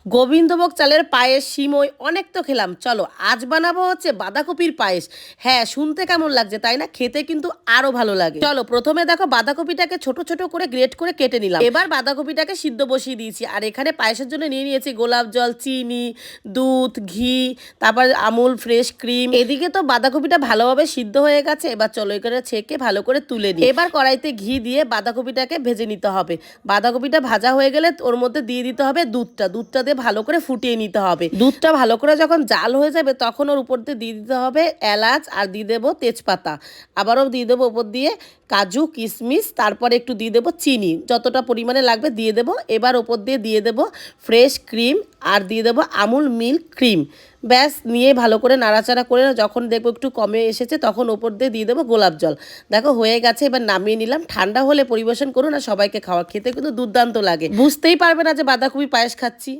গোবিন্দভোগ চালের পায়েস, সিমই অনেক তো খেলাম। চলো আজ বানাবো হচ্ছে বাঁধাকপির পায়েস। হ্যাঁ, শুনতে কেমন লাগছে তাই না? খেতে কিন্তু আরো ভালো লাগে। চলো প্রথমে দেখো বাঁধাকপিটাকে ছোট ছোট করে গ্রেট করে কেটে নিলাম। এবার বাঁধাকপিটাকে সিদ্ধ বসিয়ে দিয়েছি। আর এখানে পায়েসের জন্য নিয়ে নিয়েছি গোলাপ জল, চিনি, দুধ, ঘি, তারপর আমুল ফ্রেশ ক্রিম। এদিকে তো বাঁধাকপিটা ভালোভাবে সিদ্ধ হয়ে গেছে। এবার চলো এখানে ছেঁকে ভালো করে তুলে নিই। এবার কড়াইতে ঘি দিয়ে বাঁধাকপিটাকে ভেজে নিতে হবে। বাঁধাকপিটা ভাজা হয়ে গেলে ওর মধ্যে দিয়ে দিতে হবে দুধটা দিয়ে ভালো করে ফুটিয়ে নিতে হবে। দুধটা ভালো করে যখন জাল হয়ে যাবে তখন ওর উপর দিয়ে দিয়ে দিতে হবে এলাচ, আর দিয়ে দেবো তেজপাতা, আবারও দিয়ে দেবো উপর দিয়ে কাজু কিশমিশ, তারপরে একটু দিয়ে দেবো চিনি, যতটা পরিমাণে লাগবে দিয়ে দেবো। এবার ওপর দিয়ে দেবো ফ্রেশ ক্রিম, আর দিয়ে দেবো আমুল মিল্ক ক্রিম। ব্যাস, নিয়ে ভালো করে নাড়াচাড়া করে যখন দেখবো একটু কমে এসেছে তখন ওপর দিয়ে দেবো গোলাপ জল। দেখো হয়ে গেছে, এবার নামিয়ে নিলাম। ঠান্ডা হলে পরিবেশন করুন আর সবাইকে খাওয়া। খেতে কিন্তু দুর্দান্ত লাগে, বুঝতেই পারবে না যে বাঁধাকপি পায়েস খাচ্ছি।